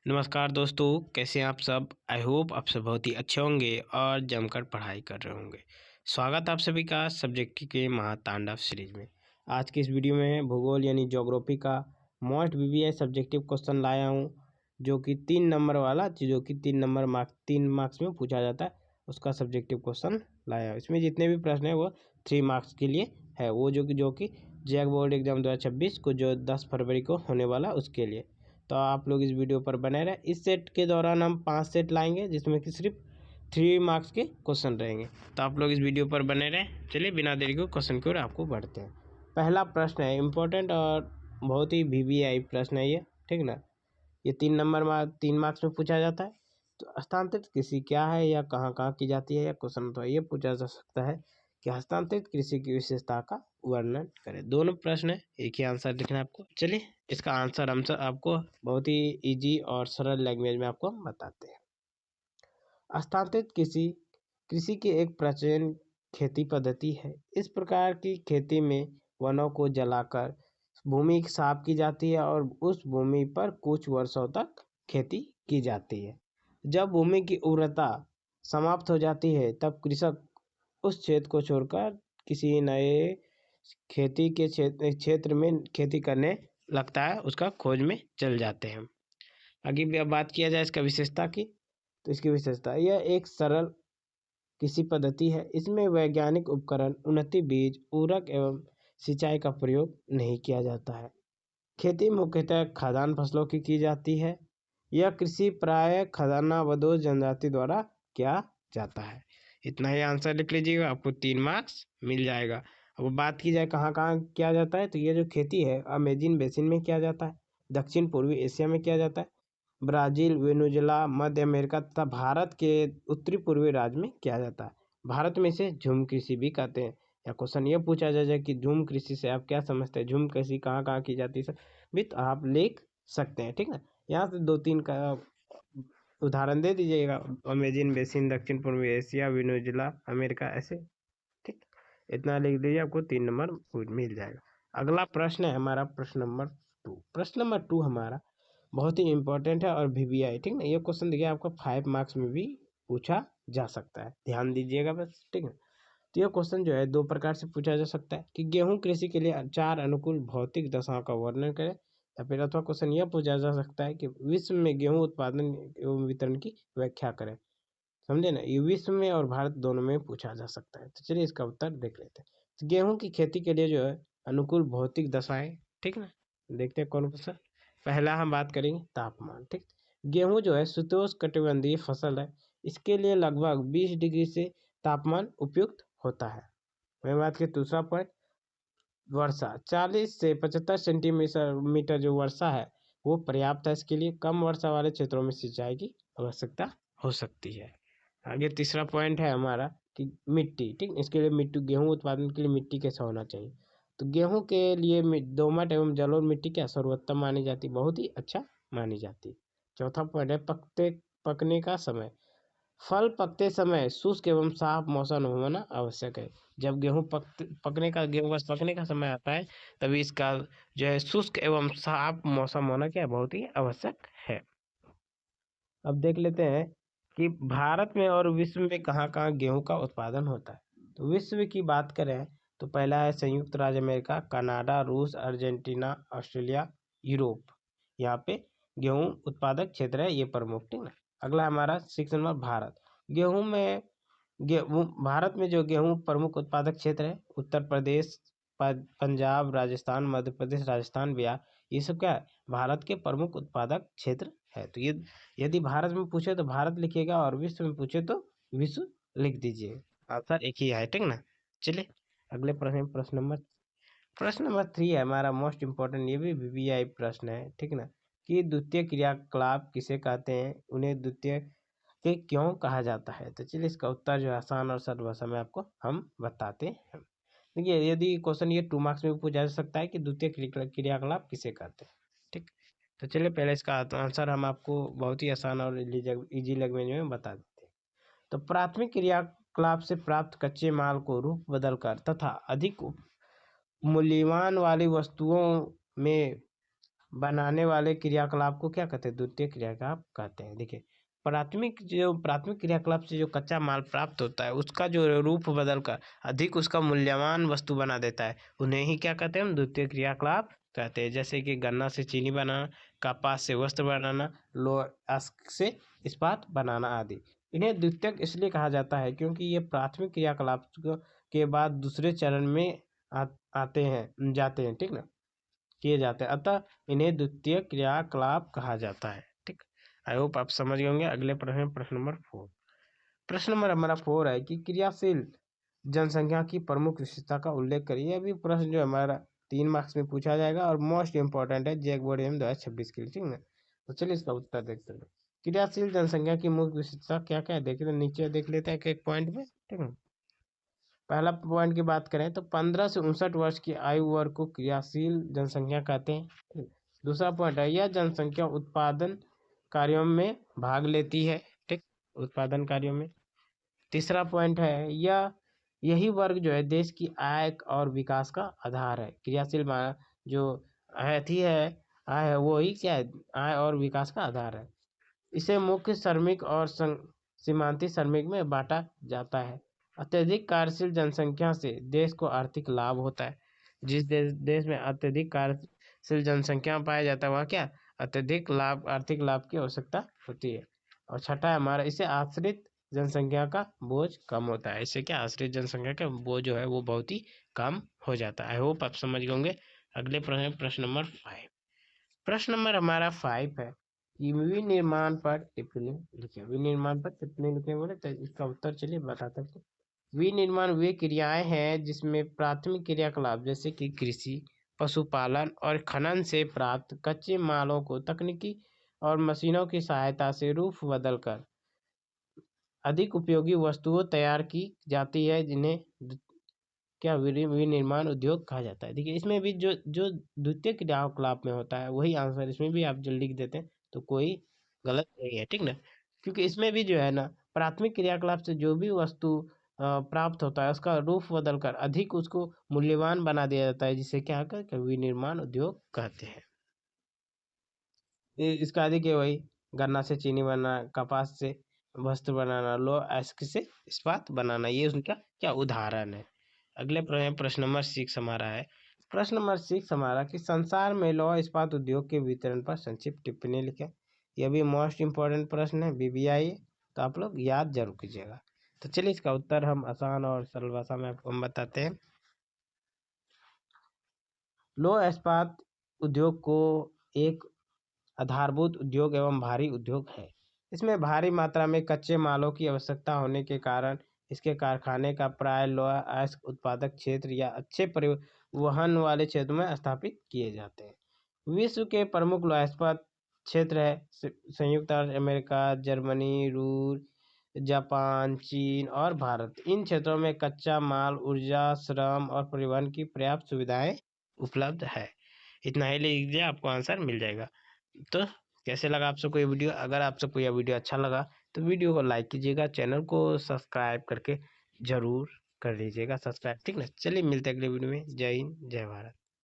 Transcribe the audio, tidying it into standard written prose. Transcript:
नमस्कार दोस्तों, कैसे हैं आप सब। आई होप आप सब बहुत ही अच्छे होंगे और जमकर पढ़ाई कर रहे होंगे। स्वागत आप सभी का सब्जेक्ट के महातांडव सीरीज में। आज की इस वीडियो में भूगोल यानी ज्योग्राफी का मोस्ट वीवीआई सब्जेक्टिव क्वेश्चन लाया हूं, जो कि 3 नंबर वाला, जो कि 3 मार्क्स में पूछा जाता है, उसका सब्जेक्टिव क्वेश्चन लाया हूँ। इसमें जितने भी प्रश्न हैं वो 3 मार्क्स के लिए है, वो जो कि जैक बोर्ड एग्जाम 2026 को जो 10 फरवरी को होने वाला उसके लिए। तो आप लोग इस वीडियो पर बने रहें। इस सेट के दौरान हम 5 सेट लाएंगे, जिसमें कि सिर्फ 3 मार्क्स के क्वेश्चन रहेंगे। तो आप लोग इस वीडियो पर बने रहें। चलिए बिना देरी को क्वेश्चन की ओर आपको बढ़ते हैं। पहला प्रश्न है इम्पोर्टेंट और बहुत ही वीवीआई प्रश्न है ये, ठीक ना। ये 3 मार्क्स में पूछा जाता है। तो हस्तांतरित कृषि क्या है या कहाँ कहाँ की जाती है, या क्वेश्चन तो ये पूछा जा सकता है कि हस्तांतरित कृषि की विशेषता का वर्णन करें। दोनों प्रश्न है, एक ही आंसर लिखना है आपको। चलिए इसका आंसर हम सब आपको बहुत ही इजी और सरल लैंग्वेज में आपको बताते हैं। हस्तांतरित कृषि कृषि की एक प्राचीन खेती पद्धति है। इस प्रकार की खेती में वनों को जलाकर भूमि साफ की जाती है और उस भूमि पर कुछ वर्षों तक खेती की जाती है। जब भूमि की उर्वरता समाप्त हो जाती है, तब कृषक उस क्षेत्र को छोड़कर किसी नए खेती के क्षेत्र में खेती करने लगता है, उसका खोज में चल जाते हैं। आगे भी अब बात किया जाए इसका विशेषता की, तो इसकी विशेषता यह एक सरल कृषि पद्धति है। इसमें वैज्ञानिक उपकरण, उन्नत बीज, उर्वरक एवं सिंचाई का प्रयोग नहीं किया जाता है। खेती मुख्यतः खाद्यान्न फसलों की जाती है। यह कृषि प्राय खाद्यान्नबदोश जनजाति द्वारा किया जाता है। इतना ही आंसर लिख लीजिएगा, आपको 3 मार्क्स मिल जाएगा। अब बात की जाए कहाँ कहाँ किया जाता है, तो ये जो खेती है अमेजिन बेसिन में किया जाता है, दक्षिण पूर्वी एशिया में किया जाता है, ब्राज़ील, वेनेजुएला, मध्य अमेरिका तथा भारत के उत्तरी पूर्वी राज्य में किया जाता है। भारत में इसे झूम कृषि भी कहते हैं। या क्वेश्चन ये पूछा जाए कि झूम कृषि से आप क्या समझते हैं, झूम कृषि कहाँ कहाँ की जाती है, भी तो आप लिख सकते हैं, ठीक है। यहाँ से 2-3 का उदाहरण दे दीजिएगा। अमेजिन बेसिन, दक्षिण पूर्वी एशिया, वेनेजुएला, अमेरिका, ऐसे, ठीक। इतना लिख दीजिए, आपको 3 नंबर मिल जाएगा। अगला प्रश्न है हमारा प्रश्न नंबर 2। प्रश्न नंबर 2 हमारा बहुत ही इंपॉर्टेंट है और वीवीआई, ठीक ना। ये क्वेश्चन देखिए आपको 5 मार्क्स में भी पूछा जा सकता है, ध्यान दीजिएगा बस, ठीक है। तो यह क्वेश्चन जो है 2 प्रकार से पूछा जा सकता है कि गेहूं कृषि के लिए 4 अनुकूल भौतिक दशाओं का वर्णन करें, या फिर अथवा क्वेश्चन यह पूछा जा सकता है कि विश्व में गेहूं उत्पादन एवं वितरण की व्याख्या करें। समझे ना, ये विश्व में और भारत दोनों में पूछा जा सकता है। तो चलिए इसका उत्तर देख लेते हैं। तो गेहूं की खेती के लिए जो है अनुकूल भौतिक दशाएं, ठीक ना, देखते हैं कौन कौन सा। पहला हम बात करेंगे तापमान, ठीक। गेहूं जो है शीतोष्ण कटिबंधीय फसल है। इसके लिए लगभग 20 डिग्री से तापमान उपयुक्त होता है। मैं बात की दूसरा पॉइंट, वर्षा 40 से 75 सेंटीमीटर जो वर्षा है वो पर्याप्त है। इसके लिए कम वर्षा वाले क्षेत्रों में सिंचाई की आवश्यकता हो सकती है। आगे तीसरा पॉइंट है हमारा कि मिट्टी, ठीक। इसके लिए मिट्टी, गेहूं उत्पादन के लिए मिट्टी कैसा होना चाहिए, तो गेहूं के लिए दोमट एवं जलोढ़ मिट्टी क्या सर्वोत्तम मानी जाती, बहुत ही अच्छा मानी जाती। चौथा पॉइंट है पकने का समय। फल पकते समय शुष्क एवं साफ मौसम होना आवश्यक है। जब गेहूं गेहूं बस पकने का समय आता है, तभी इसका जो है शुष्क एवं साफ मौसम होना क्या बहुत ही आवश्यक है। अब देख लेते हैं कि भारत में और विश्व में कहाँ कहाँ गेहूं का उत्पादन होता है। तो विश्व की बात करें तो पहला है संयुक्त राज्य अमेरिका, कनाडा, रूस, अर्जेंटीना, ऑस्ट्रेलिया, यूरोप। यहाँ पे गेहूं उत्पादक क्षेत्र है ये प्रमुख, ठीक ना। अगला हमारा 6 नंबर भारत। गेहूं में भारत में जो गेहूं प्रमुख उत्पादक क्षेत्र है उत्तर प्रदेश, पंजाब, राजस्थान, मध्य प्रदेश, राजस्थान, बिहार, ये सब क्या है भारत के प्रमुख उत्पादक क्षेत्र है। तो ये यदि भारत में पूछे तो भारत लिखिएगा और विश्व में पूछे तो विश्व लिख दीजिए, आंसर एक ही है, ठीक ना। चलिए अगले प्रश्न नंबर 3 है हमारा मोस्ट इम्पोर्टेंट, ये भी वीवीआई प्रश्न है, ठीक ना, कि द्वितीय क्रियाकलाप किसे कहते हैं, उन्हें द्वितीय के क्यों कहा जाता है। तो चलिए इसका उत्तर जो है आसान और सरल भाषा में आपको हम बताते हैं। देखिए यदि क्वेश्चन ये 2 मार्क्स में पूछा जा सकता है कि द्वितीय क्रियाकलाप किसे कहते हैं, ठीक। तो चलिए पहले इसका आंसर हम आपको बहुत ही आसान और इजी लैंग्वेज में बता देते हैं। तो प्राथमिक क्रियाकलाप से प्राप्त कच्चे माल को रूप बदलकर तथा अधिक मूल्यवान वाली वस्तुओं में बनाने वाले क्रियाकलाप को क्या कहते हैं? द्वितीय क्रियाकलाप कहते हैं। देखिए, प्राथमिक क्रियाकलाप से जो कच्चा माल प्राप्त होता है उसका जो रूप बदल कर अधिक उसका मूल्यवान वस्तु बना देता है, उन्हें ही क्या कहते हैं? हम द्वितीय क्रियाकलाप कहते हैं। जैसे कि गन्ना से चीनी बनाना, कपास से वस्त्र बनाना, लोहा से इस्पात बनाना आदि। इन्हें द्वितीयक इसलिए कहा जाता है क्योंकि ये प्राथमिक क्रियाकलाप के बाद दूसरे चरण में आते हैं जाते हैं, ठीक ना, किए जाते हैं, अतः इन्हें द्वितीय क्रियाकलाप कहा जाता है। ठीक, आई होप आप समझ गए होंगे। अगले प्रश्न नंबर 4। प्रश्न नंबर हमारा 4 है कि क्रियाशील जनसंख्या की प्रमुख विशेषता का उल्लेख करिए। अभी प्रश्न जो हमारा 3 मार्क्स में पूछा जाएगा और मोस्ट इंपॉर्टेंट है जैक बोर्ड एम 2026 के लिए, ठीक ना। तो चलिए इसका उत्तर देखते हैं। क्रियाशील जनसंख्या की मुख्य विशेषता क्या क्या है, देखिए तो नीचे देख लेते हैं एक पॉइंट में, ठीक है। पहला पॉइंट की बात करें तो 15 से 59 वर्ष की आयु वर्ग को क्रियाशील जनसंख्या कहते हैं। दूसरा पॉइंट है यह जनसंख्या उत्पादन कार्यों में भाग लेती है, ठीक, उत्पादन कार्यों में। तीसरा पॉइंट है यही वर्ग जो है देश की आय और विकास का आधार है। क्रियाशील जो अथी है आय है वो ही क्या है? आय और विकास का आधार है। इसे मुख्य श्रमिक और सीमांती श्रमिक में बांटा जाता है। अत्यधिक कार्यशील जनसंख्या से देश को आर्थिक लाभ होता है। जिस देश में अत्यधिक कार्यशील जनसंख्या पाया जाता है वहाँ क्या अत्यधिक आर्थिक लाभ की आवश्यकता होती है। और छठा है हमारा, इसे आश्रित जनसंख्या का बोझ कम होता है। इससे क्या आश्रित जनसंख्या का बोझ जो है वो बहुत ही कम हो जाता है। आई होप आप समझ गए होंगे। अगले प्रश्न नंबर 5। प्रश्न नंबर हमारा 5 है कि विनिर्माण पर टिप्पणी लिखिए। विनिर्माण पर टिप्पणी लिखिए बोले तो इसका उत्तर चलिए बताते हैं। विनिर्माण वे क्रियाएं हैं जिसमें प्राथमिक क्रियाकलाप जैसे कि कृषि, पशुपालन और खनन से प्राप्त कच्चे मालों को तकनीकी और मशीनों की सहायता से रूप बदलकर अधिक उपयोगी वस्तुओं तैयार की जाती है, जिन्हें क्या विनिर्माण उद्योग कहा जाता है। देखिए इसमें भी जो जो द्वितीय क्रियाकलाप में होता है वही आंसर इसमें भी आप जो लिख देते हैं तो कोई गलत नहीं है, ठीक ना। क्योंकि इसमें भी जो है ना प्राथमिक क्रियाकलाप से जो भी वस्तु प्राप्त होता है उसका रूप बदलकर अधिक उसको मूल्यवान बना दिया जाता है, जिसे क्या कहते हैं? विनिर्माण उद्योग कहते हैं। इसका देखिए वही गन्ना से चीनी बनाना, कपास से वस्त्र बनाना, लोहा से इस्पात बनाना, ये उनका क्या उदाहरण है। अगले प्रश्न नंबर 6 हमारा है। प्रश्न नंबर 6 हमारा कि संसार में लौह इस्पात उद्योग के वितरण पर संक्षिप्त टिप्पणी लिखें। यह भी मोस्ट इंपॉर्टेंट प्रश्न है, बीबीआई, तो आप लोग याद जरूर कीजिएगा। तो चलिए इसका उत्तर हम आसान और सरल भाषा में आपको हम बताते हैं। लौह इस्पात उद्योग को एक आधारभूत उद्योग एवं भारी उद्योग है। इसमें भारी मात्रा में कच्चे मालों की आवश्यकता होने के कारण इसके कारखाने का प्राय लौह अयस्क उत्पादक क्षेत्र या अच्छे परिवहन वाले क्षेत्र में स्थापित किए जाते हैं। विश्व के प्रमुख लौह इस्पात क्षेत्र है संयुक्त राज्य अमेरिका, जर्मनी, रूस, जापान, चीन और भारत। इन क्षेत्रों में कच्चा माल, ऊर्जा, श्रम और परिवहन की पर्याप्त सुविधाएं उपलब्ध है। इतना ही लिख लीजिए, आपको आंसर मिल जाएगा। तो कैसे लगा आप सबको ये वीडियो? अगर आप सबको यह वीडियो अच्छा लगा तो वीडियो को लाइक कीजिएगा, चैनल को सब्सक्राइब करके जरूर कर लीजिएगा सब्सक्राइब, ठीक ना। चलिए मिलते हैं अगले वीडियो में। जय हिंद, जय भारत।